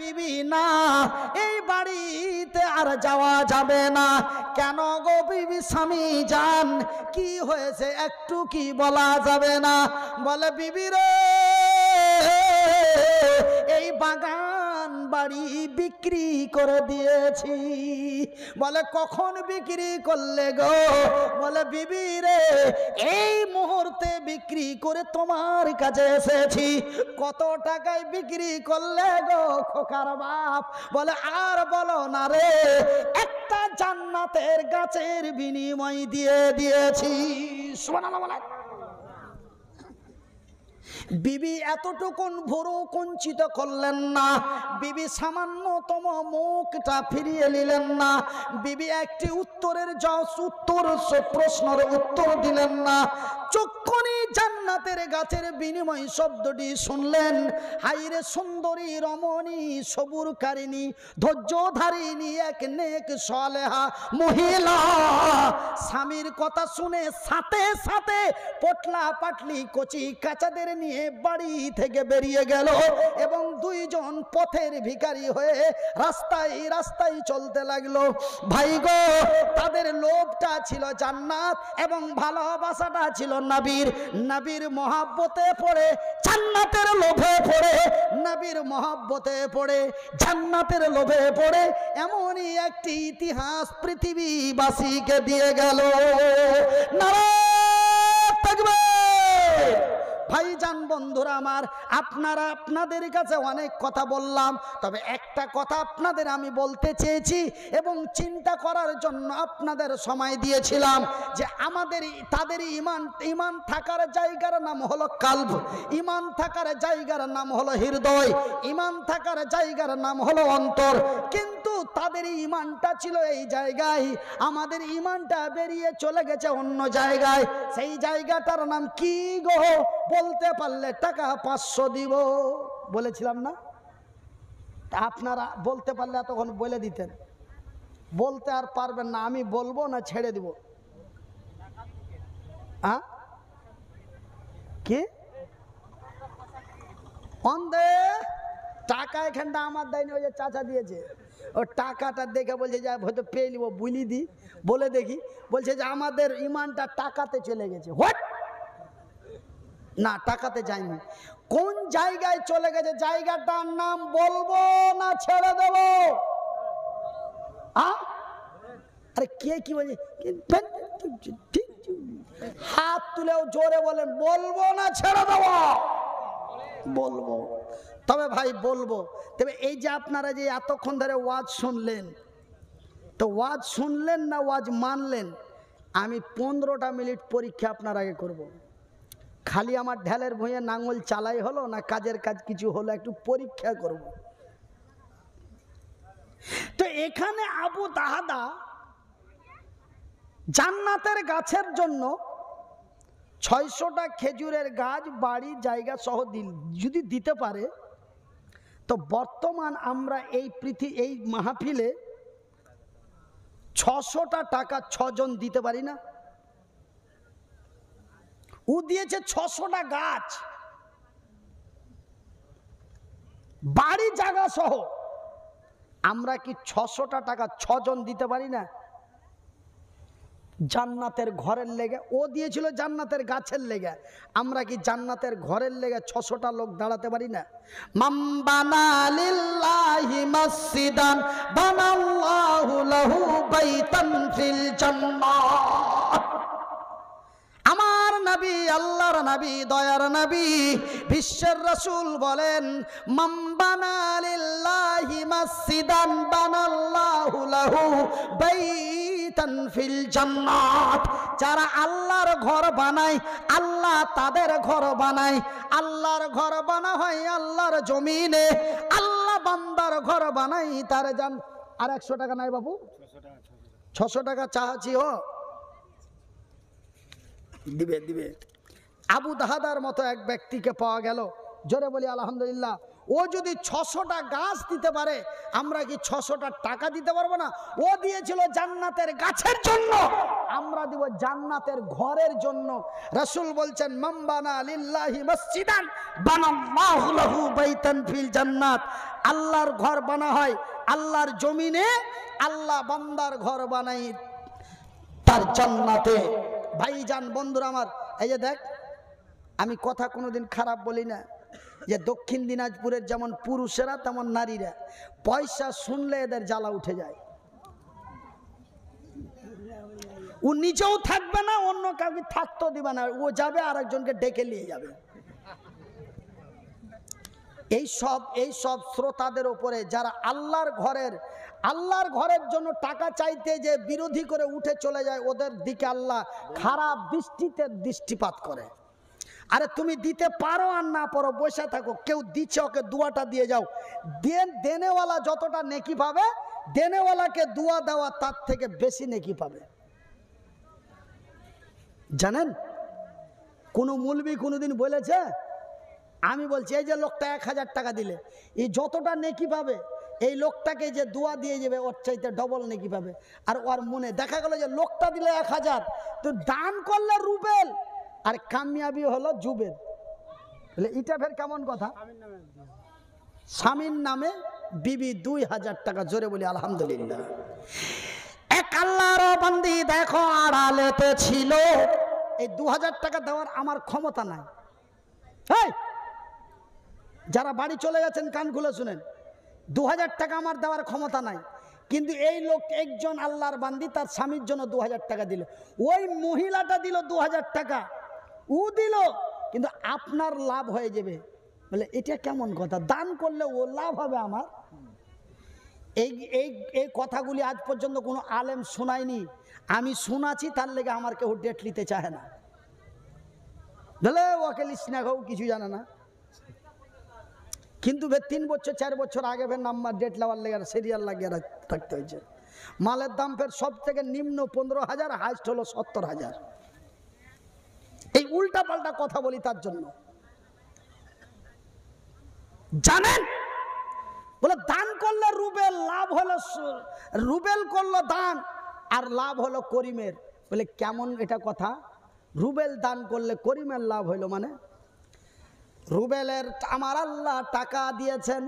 বিবি না, এই বাড়িতে আর যাওয়া যাবে না। কেন গো বিবি স্বামী যান, কি হয়েছে একটু কি বলা যাবে না? বলে বিবি রে, এই বাগান বাড়ি বিক্রি করে দিয়েছি। বলে কখন বিক্রি করলে গো? বলে বিবি রে, এই মুহূর্তে বিক্রি করে তোমার কাছে এসেছি। কত টাকায় বিক্রি করলে গো খোকার বাপ? বলে আর বলো না রে, একটা জান্নাতের গাছের বিনিময় দিয়ে দিয়েছি। সুবহানাল্লাহ বলে। বিবি এতটুকুন ভুরু কুঞ্চিত করলেন না, বিবি সামান্যতম মুখটা ফিরিয়ে নিলেন না, বিবি একটি প্রশ্নের উত্তর দিলেন না। চক্ষুনি জান্নাতের গাছের বিনিময় শব্দটি শুনলেন। হাইরে সুন্দরী রমণী, সবুরকারিণী, ধৈর্যধারিণী, এক নেক সালেহা মহিলা স্বামীর কথা শুনে সাথে সাথে পটলা পাটলি কচি কাচাদের নিয়ে বাড়ি থেকে বেরিয়ে গেল এবং দুইজন পথের ভিখারি হয়ে রাস্তায় রাস্তায় চলতে লাগলো। ভাই গো, তাদের লোভটা ছিল জান্নাত এবং ভালোবাসাটা ছিল নবীর। নবীর মহব্বতে পড়ে জান্নাতের লোভে পড়ে, নবীর মহব্বতে পড়ে জান্নাতের লোভে পড়ে এমনই একটি ইতিহাস পৃথিবীবাসীকে দিয়ে গেল। নারায়ে তাকবীর। ভাইজান বন্ধুরা আমার, আপনাদের কাছে অনেক কথা বললাম, তবে একটা কথা আপনাদের আমি বলতে চেয়েছি এবং চিন্তা করার জন্য আপনাদের সময় দিয়েছিলাম যে তাদের ইমান থাকার জায়গার নাম হলো কালব, ইমান থাকার জায়গার নাম হলো হৃদয়, ইমান থাকার জায়গার নাম হলো অন্তর। কিন্তু তাদের ইমানটা ছিল এই জায়গায়, আমাদের ইমানটা বেরিয়ে চলে গেছে অন্য জায়গায়। সেই জায়গাটার নাম কি গো? বলতে পারলে টাকা 500 দিব, বলেছিলাম না? আপনারা বলতে পারলে এতক্ষণ বলে দিতেন। বলতে আর পারবেন না, আমি বলবো না ছেড়ে দিব? কি অন্ধে টাকা এখানটা আমার দেয়নি, ওই যে চাচা দিয়েছে, ও টাকাটা দেখে বলছে যে হয়তো পেয়ে নিব, বুঝলি দি বলে দেখি। বলছে যে আমাদের ইমানটা টাকাতে চলে গেছে। হোয়াট? না, টাকাতে যায়নি। কোন জায়গায় চলে গেছে? জায়গাটার নাম বলবো না ছেড়ে দেব? আরে কে কি বলছে? হাত তুলেও জোরে বলেন, বলবো না ছেড়ে দেব? বলবো। তবে ভাই বলবো। তবে এই যে আপনারা যে এতক্ষণ ধরে ওয়াজ শুনলেন, তো ওয়াজ শুনলেন না ওয়াজ মানলেন? আমি 15টা মিনিট পরীক্ষা আপনার আগে করব। খালি আমার ঢেলের ভুঁইয়ে নাঙল চালাই হলো না কাজের কাজ কিছু হলো, একটু পরীক্ষা করব। তো এখানে আবু দাহাদা জান্নাতের গাছের জন্য 600টা খেজুরের গাছ বাড়ি জায়গা সহ যদি দিতে পারে, তো বর্তমান আমরা এই মাহফিলে 600টা টাকা 6 জন দিতে পারি না? ও দিয়েছে 600টা গাছ বাড়ি জায়গা সহ। আমরা কি 600টা টাকা 6 জন দিতে পারি না? জান্নাতের ঘরের লেগে ও দিয়েছিল, জান্নাতের গাছের লেগে। আমরা কি জান্নাতের ঘরের লেগে 600টা লোক দাঁড়াতে পারি না? মান বানা লিল্লাহি মাসজিদান বানাল্লাহু লাহু বাইতান ফিল জান্নাহ। আমার নবী, আল্লাহর নবী, দয়ার নবী, বিশ্বের রাসূল বলেন, মান বানা লিল্লাহি মাসজিদান বানাল্লাহু লাহু বাইতান ফিল জান্নাত। যারা আল্লাহর ঘর বানায়, আল্লাহ তাদের ঘর বানায়। আল্লাহর ঘর বানা হয় আল্লাহর জমিনে, আল্লাহ বান্দার ঘর বানাই তার জান। আর 100 টাকা নাই বাবু? 600 টাকা চাচ্ছি। দিবে। আবু দাহাদার মতো এক ব্যক্তিকে পাওয়া গেল, জোরে বলি আলহামদুলিল্লাহ। ও যদি 600টা গাছ দিতে পারে, আমরা কি 600টা টাকা দিতে পারবো না? ও দিয়েছিল জান্নাতের গাছের জন্য, আমরা দিব জান্নাতের ঘরের জন্য। রাসূল বলছেন, মান বানা লিল্লাহি মসজিদান বানাল্লাহু লাহু বাইতান ফিল জান্নাত। আল্লাহর ঘর বানা হয় আল্লাহর জমিনে, আল্লাহ বান্দার ঘর বানাই তার জান্নাতে। ভাইজান, বন্ধুরা আমার, এই যে দেখ, আমি কথা কোনোদিন খারাপ বলি না, যে দক্ষিণ দিনাজপুরের যেমন পুরুষেরা তেমন নারীরা, পয়সা শুনলে এদের জ্বালা উঠে যায়। ও নিজেও থাকবে না, অন্য কাউকে থাকতেও দিবে না, ও যাবে আর একজনকে ডেকে নিয়ে যাবে। এই সব শ্রোতাদের উপরে যারা আল্লাহর ঘরের জন্য টাকা চাইতে যে বিরোধী করে উঠে চলে যায়, ওদের দিকে আল্লাহ খারাপ দৃষ্টিতে দৃষ্টিপাত করে। আরে তুমি দিতে পারো আর না পারো, বসে থাকো, কেউ দিচ্ছে ওকে দুয়াটা দিয়ে যাও। দেনেওয়ালা যতটা নেকি পাবে, দেনেওয়ালাকে দুয়া দেওয়া তার থেকে বেশি নেকি পাবে। জানেন, কোন মৌলবি কোনোদিন বলেছে? আমি বলছি, এই যে লোকটা 1000 টাকা দিলে এই যতটা নেকি পাবে, এই লোকটাকে যে দোয়া দিয়ে যাবে ওর চাইতে ডবল নেকি পাবে। আর ওর মনে দেখা গেল যে লোকটা দিলে 1000, তো দান করলে রুবেল আর কামিয়াবি হলো জুবেল। এটা ফের কেমন কথা? স্বামীর নামে বিবি 2000 টাকা। জোরে বলি আলহামদুলিল্লাহ। এক আল্লাহর বান্দি দেখো আড়ালেতে ছিল, এই 2000 টাকা দেওয়ার আমার ক্ষমতা নাই। যারা বাড়ি চলে গেছেন কান খুলে শুনেন, 2000 টাকা আমার দেওয়ার ক্ষমতা নাই, কিন্তু এই লোক একজন আল্লাহর বান্দি তার স্বামীর জন্য 2000 টাকা দিল। ওই মহিলাটা দিল 2000 টাকা, ও দিল, কিন্তু আপনার লাভ হয়ে যাবে। বলে এটা কেমন কথা? দান করলে ও লাভ হবে আমার। এই কথাগুলি আজ পর্যন্ত কোনো আলেম শোনায়নি। আমি শোনাচ্ছি, তার লেগে আমার কেউ ডেট নিতে চায় না। বলে ওকে লিস না, কিছু জানে না। কিন্তু 3 বছর 4 বছর আগে ফের নাম্বার ডেট নেওয়ার লেগে সিরিয়াল লাগিয়ে থাকতে হয়েছে। মালের দাম ফের সব থেকে নিম্ন 15,000, হাইস্ট হলো 70,000। এই উল্টা পাল্টা কথা বলি তার জন্য। জানেন, বলে দান করলে রুবেল, লাভ হলো রুবেল করলো দান, আর লাভ হলো করিমের। বলে কেমন এটা কথা? রুবেল দান করলে করিমের লাভ হইলো মানে? রুবেলের আমার আল্লাহ টাকা দিয়েছেন।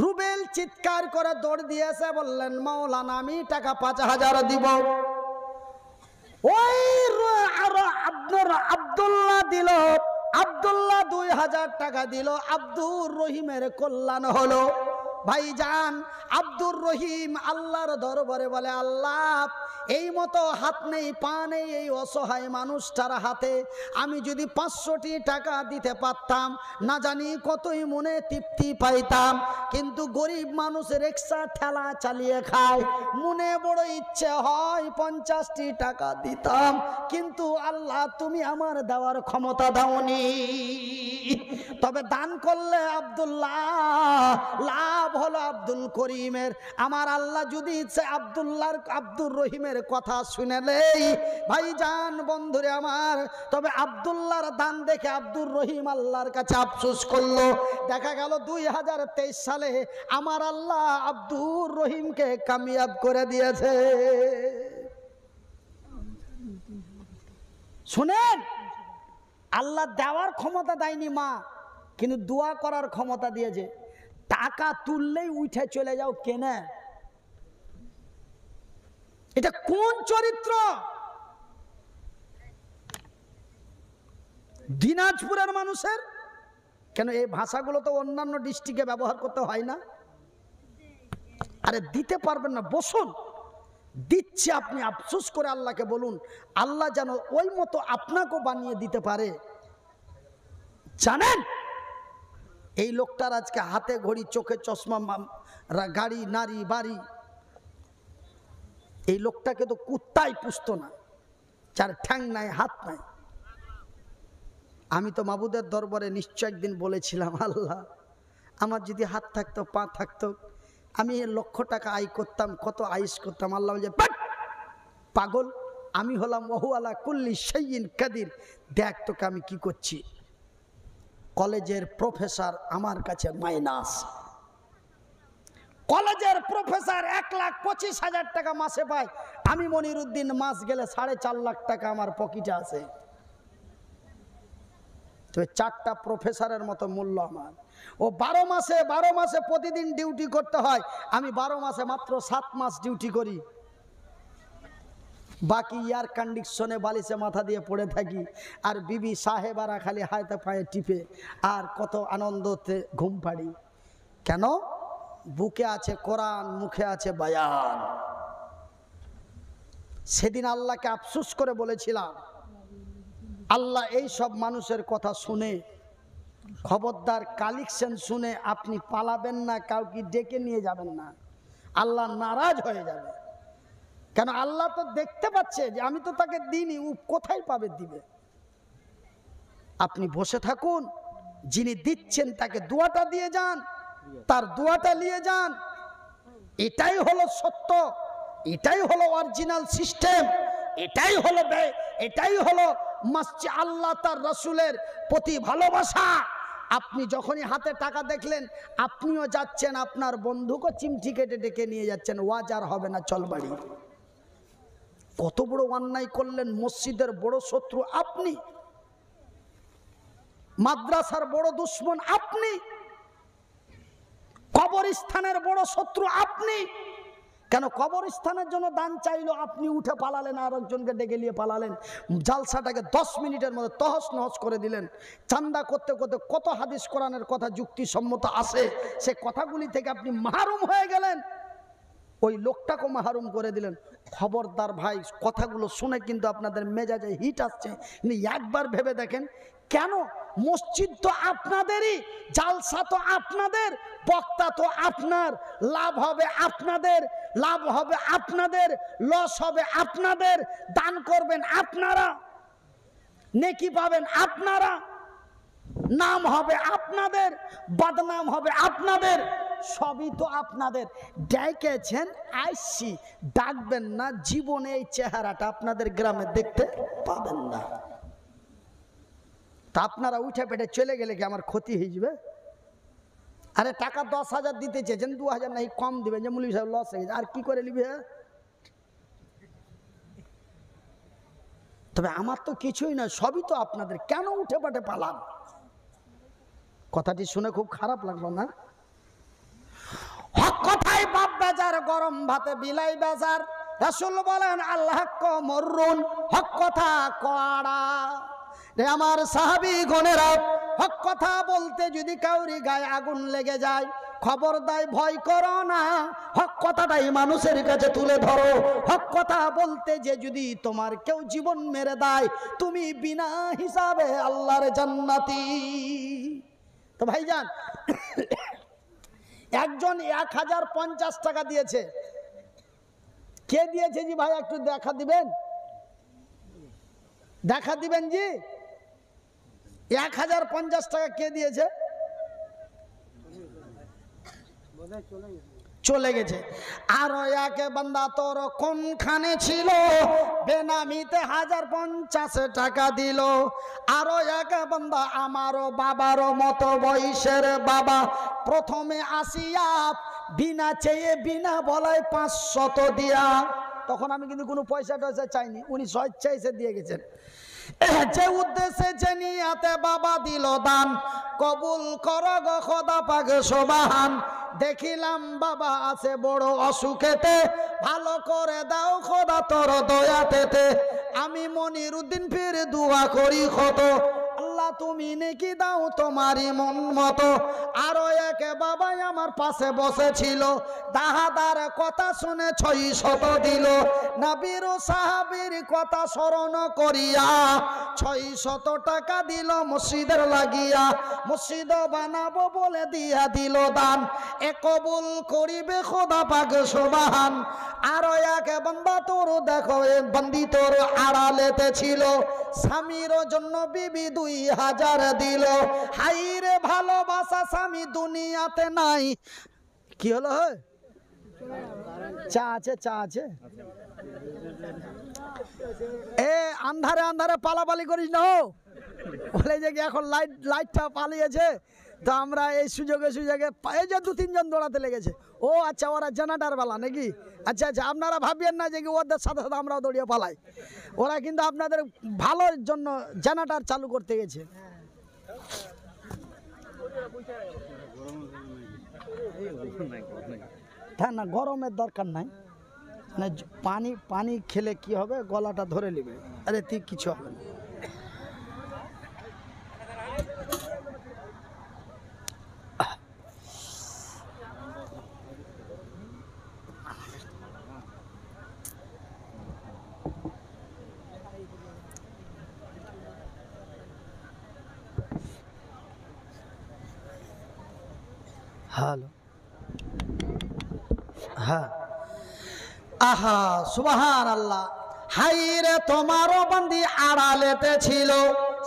রুবেল চিৎকার করে দৌড় দিয়েছে, বললেন মাওলানা আমি টাকা 5000 দিব। ওই আব্দুল্লাহ দিল, আব্দুল্লাহ 2000 টাকা দিল, আব্দুর রহিমের কল্যাণ হলো। ভাইজান, আব্দুর রহিম আল্লাহর দরবারে বলে, আল্লাহ এই মতো হাত নেই পা নেই এই অসহায় মানুষটার হাতে আমি যদি 500টি টাকা দিতে পারতাম, না জানি কতই মনে তৃপ্তি পাইতাম। কিন্তু গরিব মানুষ রিকশা ঠেলা চালিয়ে খায়, মনে বড় ইচ্ছে হয় 50টি টাকা দিতাম, কিন্তু আল্লাহ তুমি আমার দেওয়ার ক্ষমতা দাওনি। তবে দান করলে আব্দুল্লাহ, লাভ হলো আব্দুল করিমের। আমার আল্লাহ যদি ইচ্ছে আব্দুর রহিমের কথা শুনেলেই ভাইজান, বন্ধুরে আমার, তবে আব্দুল্লাহর দান দেখে আব্দুর রহিম আল্লাহর কাছে আফসোস করলো। দেখা গেল 2023 সালে আমার আল্লাহ আব্দুর রহিমকে কামিয়াব করে দিয়েছে। শুনেন, আল্লাহ দেওয়ার ক্ষমতা দেয়নি মা, কিন্তু দোয়া করার ক্ষমতা দিয়েছে। টাকা তুললেই উঠে চলে যাও কেনে? এটা কোন চরিত্র? দিনাজপুরের মানুষের কেন এই ভাষাগুলো তো অন্যান্য ডিস্ট্রিক্টে ব্যবহার করতে হয় না? আরে দিতে পারবেন না, বসুন, দিচ্ছি, আপনি আফসোস করে আল্লাহকে বলুন, আল্লাহ যেন ওই মতো আপনাকেও বানিয়ে দিতে পারে। জানেন, এই লোকটার আজকে হাতে ঘড়ি, চোখে চশমা, গাড়ি, নারী, বাড়ি। এই লোকটাকে তো কুত্তাই পুষতো না, যার ঠ্যাং নাই হাত নাই। আমি তো মাবুদের দরবারে নিশ্চয় একদিন বলেছিলাম, আল্লাহ আমার যদি হাত থাকতো, পা থাকতো, আমি 1,00,000 টাকা আয় করতাম, কত আইস করতাম। আল্লাহ বলছে পাগল, আমি হলাম ওহু আলা কুল্লি শাইইন কাদির, দেখ তোকে আমি কি করছি। কলেজের প্রফেসর আমার কাছে মাইনাস। কলেজের প্রফেসর 1,25,000 টাকা মাসে পায়, আমি মনিরুদ্দিন মাস গেলে 4.5 লাখ টাকা আমার পকেটে আছে। তো 4টা প্রফেসরের মতো মূল্য আমার। ও 12 মাসে প্রতিদিন ডিউটি করতে হয়, আমি 12 মাসে মাত্র 7 মাস ডিউটি করি। বাকি এয়ার কন্ডিশনে বালিশে মাথা দিয়ে পড়ে থাকি, আর বিবি সাহেবারা খালি হাতে পায়ে টিপে আর কত আনন্দতে ঘুম পাড়ি। কেন? বুকে আছে কোরআন, মুখে আছে বায়ান। সেদিন আল্লাহকে আফসোস করে বলেছিলাম, আল্লাহ এই সব মানুষের কথা শুনে, খবরদার কালেকশন শুনে আপনি পালাবেন না, কাউকে ডেকে নিয়ে যাবেন না, আল্লাহ নারাজ হয়ে যাবে। কেন? আল্লাহ তো দেখতে পাচ্ছে যে আমি তো তাকে দিইনি, ও কোথায় পাবে দিবে। আপনি বসে থাকুন, যিনি দিচ্ছেন তাকে দোয়াটা দিয়ে যান, তার দোয়াটা নিয়ে যান। এটাই হলো সত্য, এটাই হলো অরিজিনাল সিস্টেম, এটাই হলো মসজিদ আল্লাহ তার রাসূলের প্রতি ভালোবাসা। আপনি যখনই হাতে টাকা দেখলেন, আপনিও যাচ্ছেন, আপনার বন্ধুকে চিমটি কেটে ডেকে নিয়ে যাচ্ছেন, ওয়াজ আর হবে না, চল বাড়ি। কত বড় অন্যায় করলেন! মসজিদের বড় শত্রু আপনি, মাদ্রাসার বড় দুশ্মন আপনি, কবরস্থানের বড় শত্রু আপনি। কেন? কবরস্থানের জন্য দান চাইলো, আপনি উঠে পালালেন, আর একজনকে ডেকে নিয়ে পালালেন। জালসাটাকে 10 মিনিটের মধ্যে তহস নহস করে দিলেন। চান্দা করতে করতে কত হাদিস কোরআনের কথা যুক্তিসম্মত আসে, সে কথাগুলি থেকে আপনি মাহরুম হয়ে গেলেন, ওই লোকটাকে মাহরুম করে দিলেন। খবরদার ভাই, কথাগুলো শুনে কিন্তু আপনাদের মেজাজে হিট আসছে, কিন্তু একবার ভেবে দেখেন, কেন? মসজিদ তো আপনাদেরই, জালসা তো আপনাদের, বক্তা তো আপনার, লাভ হবে আপনাদের, লস হবে আপনাদের, দান করবেন আপনারা, নেকি পাবেন আপনারা, নাম হবে আপনাদের, বদনাম হবে আপনাদের, সবই তো আপনাদের। ডেকেছেন, আইসি, ডাকবেন না, জীবনে এই চেহারাটা আপনাদের গ্রামে দেখতে পাবেন না। তা আপনারা উঠে পেটে চলে গেলে কি আমার ক্ষতি হয়ে যাবে? আরে টাকা 10,000 দিতে চেয়েছেন, 2,000 নাই কম দিবেন, যে মৌলভী সাহেব লস হয়ে গেছে, আর কি করে নিবে? তবে আমার তো কিছুই না, সবই তো আপনাদের, কেন উঠে পাটে পালান? কথাটি শুনে খুব খারাপ লাগলো না? হক কথাই বাপ বেজার, গরম ভাতে বিলাই বেজার। রাসূল বলেন আল্লাহ মররুন, হক কথা কড়া। রে আমার সাহাবী গণেরা, হক কথা বলতে যদি কাউরি গায়ে আগুন লেগে যায়, খবর দেয়, ভয় করো না, হক কথাটাই মানুষের কাছে তুলে ধরো। হক কথা বলতে যে যদি তোমার কেউ জীবন মেরে দেয়, তুমি বিনা হিসাবে আল্লাহর জান্নাতি। তো ভাইজান, একজন 1050 টাকা দিয়েছে। কে দিয়েছে জি ভাই? একটু দেখা দিবেন জি, 1050 টাকা কে দিয়েছে? চলে গেছে। আরো একে বান্দা তোর কোনখানে ছিল, বেনামিতে 1050 টাকা দিল। আরো এক বান্দা আমারও বাবারও মতো বয়সের বাবা, প্রথমে আসিয়া বিনা চেয়ে বিনা বলায় 500 দিয়া। তখন আমি কিন্তু কোনো পয়সা টয়সা চাইনি, উনি স্বেচ্ছায় এসে দিয়ে গেছেন। যে উদ্দেশ্যে যে নিয়াতে বাবা দিল দান, কবুল কর গো খোদা পাক সুবহান। দেখিলাম বাবা আছে বড় অসুখেতে, ভালো করে দাও খোদা তোর দয়াতেতে। আমি মনিরুদ্দিন ফির দোয়া করি কত, আল্লাহ তুমি নেকি দাও তোমারই মন মতো। আরো এক বাবাই আমার পাশে বসেছিল, দাহাদার কথা শুনে 600 দিল। নবীর ও সাহাবীর কথা স্মরণ করিয়া 600 টাকা দিল মসজিদের লাগিয়া। মসজিদ বানাবো বলে দিয়া দিল দান, এ কবুল করিবে খোদা পাক সুবহান। আরো এক বান্দা তোর দেখো, এ বন্দি তোর আড়ালেতে ছিল, স্বামীর জন্য বিবি 2000 দিল। হাইরে ভালোবাসা স্বামী দুনিয়াতে নাই। কি হলো? চা আছে। এ আন্ধারে আন্ধারে পালাপালি করিস না। বলে যে কি এখন লাইটটা পালিয়েছে, তো আমরা এই সুযোগে এই যে 2-3 জন দৌড়াতে লেগেছে। ও আচ্ছা, ওরা জেনারেটর বালা নাকি? আচ্ছা আচ্ছা, আপনারা ভাবিয়েন না যে কি ওদের সাথে সাথে আমরাও দৌড়িয়ে পালাই। ওরা কিন্তু আপনাদের ভালোর জন্য জেনারেটর চালু করতে গেছে। হ্যাঁ না, গরমের দরকার নাই, মানে পানি খেলে কি হবে, গলাটা ধরে নেবে। আরে তুই কিছু হবে না। হ্যালো, হ্যাঁ, আহা সুবহান আল্লাহ। হাইরে তোমারও বন্দি আড়ালেতে ছিল,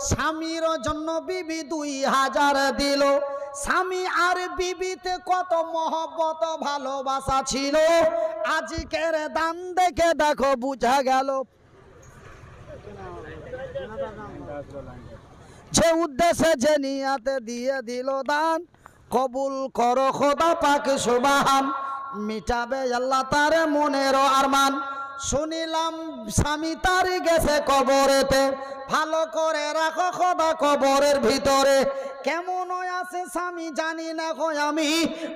স্বামীর জন্য বিবি 2000 দিল। স্বামী আর বিবিতে কত মহব্বত ভালোবাসা ছিল, আজকের দান দেখে দেখো বুঝা গেল। যে উদ্দেশ্যে যে নিয়াতে দিয়ে দিল দান, কবুল করো খোদা পাক সুবহান, মিটাবে আল্লাহ তার মনের আরমান। শুনিলাম স্বামী তার গেছে কবরেতে, ভালো করে রাখো খোদা কবরের ভিতরে। কেমন আছে স্বামী জানি না গো আমি,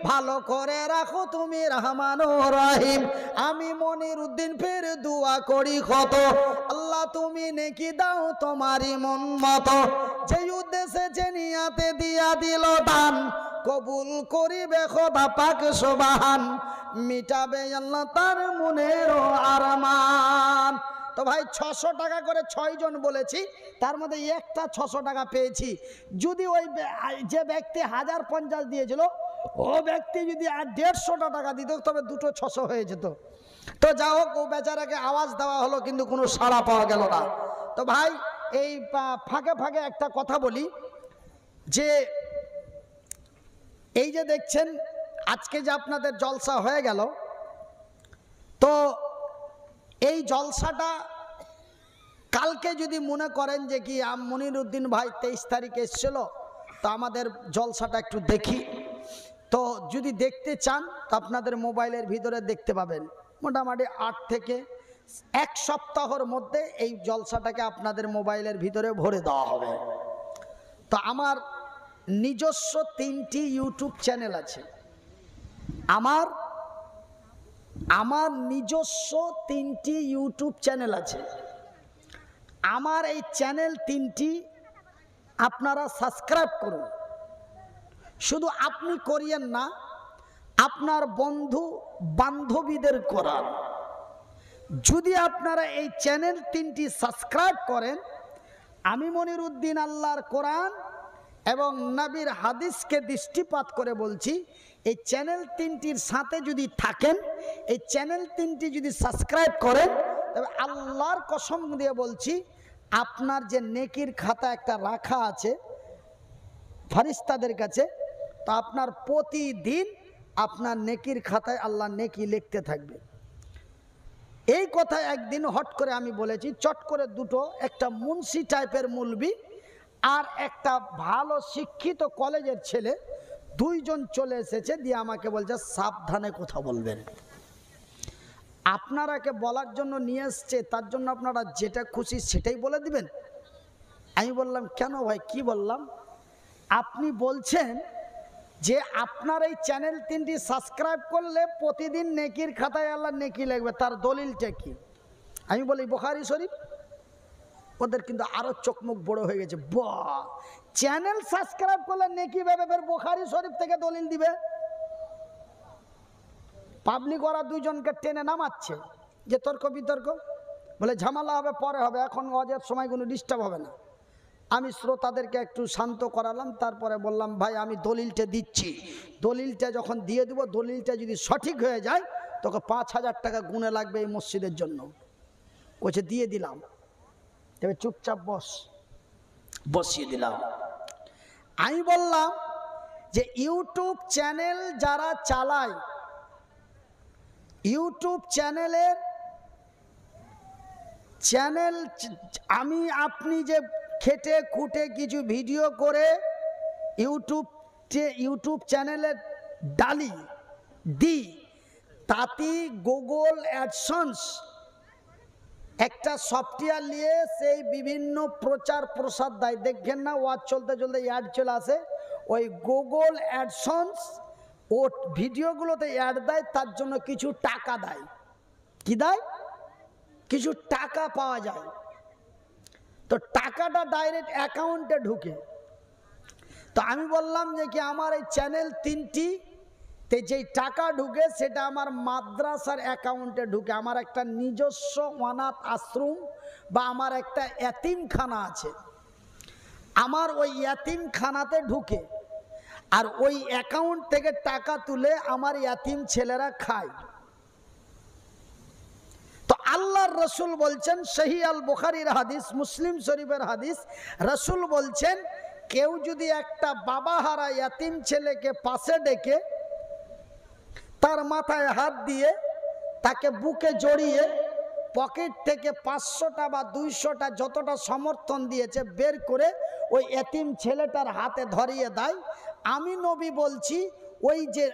ভালো করে রাখো তুমি রহমান ও রহিম। আমি মনির উদ্দিন ফের দোয়া করি কত, আল্লাহ তুমি নেকি দাও তোমারই মন মতো। যে উদ্দেশ্যে যে নিয়াতে দিয়া দিল দান, কবুল করিবে খোদা পাক সুবহান, মিটাবে আল্লাহ তার মনের আরমান। তো ভাই 600 টাকা করে 6 জন বলেছি, তার মধ্যে একটা 600 টাকা পেয়েছি। যদি ওই যে ব্যক্তি 1050 দিয়েছিল, ও ব্যক্তি যদি আর 150 টাকা দিত, তবে দুটো 600 হয়ে যেত। তো যা হোক, ও বেচারাকে আওয়াজ দেওয়া হলো কিন্তু কোনো সাড়া পাওয়া গেল না। তো ভাই এই ফাঁকে ফাঁকে একটা কথা বলি, যে এই যে দেখছেন আজকে যে আপনাদের জলসা হয়ে গেল, তো এই জলসাটা কালকে যদি মনে করেন যে কি মনির উদ্দিন ভাই 23 তারিখে এসেছিল, তো আমাদের জলসাটা একটু দেখি, তো যদি দেখতে চান তো আপনাদের মোবাইলের ভিতরে দেখতে পাবেন। মোটামুটি 8 থেকে 1 সপ্তাহের মধ্যে এই জলসাটাকে আপনাদের মোবাইলের ভিতরে ভরে দেওয়া হবে। তো আমার নিজস্ব 3টি ইউটিউব চ্যানেল আছে, আমার নিজস্ব 3টি ইউটিউব চ্যানেল আছে। আমার এই চ্যানেল 3টি আপনারা সাবস্ক্রাইব করুন। শুধু আপনি করিয়েন না, আপনার বন্ধু বান্ধবীদের করান। যদি আপনারা এই চ্যানেল 3টি সাবস্ক্রাইব করেন, আমি মনির উদ্দিন আল্লাহর কোরআন এবং নবীর হাদিসকে দৃষ্টিপাত করে বলছি, এই চ্যানেল 3টির সাথে যদি থাকেন, এই চ্যানেল 3টি যদি সাবস্ক্রাইব করেন, তবে আল্লাহর কসম দিয়ে বলছি, আপনার যে নেকির খাতা একটা রাখা আছে ফেরেশতাদের কাছে, তো আপনার প্রতিদিন আপনার নেকির খাতায় আল্লাহ নেকি লিখতে থাকবে। এই কথা একদিন হট করে আমি বলেছি, চট করে দুটো, একটা মুন্সি টাইপের মুলবি আর একটা ভালো শিক্ষিত কলেজের ছেলে, 2 জন চলে এসেছে, দিয়ে আমাকে বলছে সাবধানে কথা বলবেন। আপনারাকে বলার জন্য নিয়ে এসছে, তার জন্য আপনারা যেটা খুশি সেটাই বলে দিবেন। আমি বললাম কেন ভাই, কি বললাম? আপনি বলছেন যে আপনার এই চ্যানেল 3টি সাবস্ক্রাইব করলে প্রতিদিন নেকির খাতায় আল্লাহ নেকি লিখবে, তার দলিলটা কি? আমি বলি বুখারী শরীফ। ওদের কিন্তু আরো চোখ মুখ বড় হয়ে গেছে, বাহ, চ্যানেল সাবস্ক্রাইব করলে নেকি পাবে, ফের বুখারী শরীফ থেকে দলিল দিবে। পাবলিক ওরা 2 জনকে টেনে নামাচ্ছে যে তর্ক বিতর্ক, বলে ঝামেলা হবে, পরে হবে, এখন ওয়াজের সময় কোনো ডিস্টার্ব হবে না। আমি শ্রোতাদেরকে একটু শান্ত করালাম, তারপরে বললাম ভাই আমি দলিলটা দিচ্ছি, দলিলটা যখন দিয়ে দেবো, দলিলটা যদি সঠিক হয়ে যায় তোকে 5000 টাকা গুণে লাগবে এই মসজিদের জন্য। বলছে দিয়ে দিলাম, তবে চুপচাপ বসিয়ে দিলাম। আমি বললাম যে ইউটিউব চ্যানেল যারা চালায়, ইউটিউব চ্যানেল আমি আপনি যে খেটে খুঁটে কিছু ভিডিও করে ইউটিউব চ্যানেলে ডালি দিই, তাতে গুগল অ্যাডসেন্স একটা সফটওয়্যার নিয়ে সেই বিভিন্ন প্রচার প্রসার দেয়। দেখবেন না ওয়াচ চলতে চলতে অ্যাড চলে আসে, ওই গুগল অ্যাডসেন্স ও ভিডিওগুলোতে অ্যাড দেয়, তার জন্য কিছু টাকা দেয়। কি দেয়? কিছু টাকা পাওয়া যায়। তো টাকাটা ডাইরেক্ট অ্যাকাউন্টে ঢুকে। তো আমি বললাম যে কি আমার এই চ্যানেল 3টি তে যেই টাকা ঢুকে সেটা আমার মাদ্রাসার অ্যাকাউন্টে ঢুকে। আমার একটা নিজস্ব অনাথ আশ্রম বা আমার একটা এতিমখানা আছে, আমার ওই এতিমখানাতে ঢুকে, আর ওই অ্যাকাউন্ট থেকে টাকা তুলে আমার এতিম ছেলেরা খায়। তো আল্লাহর রসুল বলছেন, সহিহ আল বুখারীর হাদিস, মুসলিম শরীফের হাদিস, রসুল বলছেন কেউ যদি একটা বাবাহারা এতিম ছেলেকে পাশে ডেকে তার মাথায় হাত দিয়ে তাকে বুকে জড়িয়ে পকেট থেকে 500টা বা 200টা যতটা সমর্থন দিয়েছে বের করে ওই এতিম ছেলেটার হাতে ধরিয়ে দেয়, আমি নবী বলছি ওই যে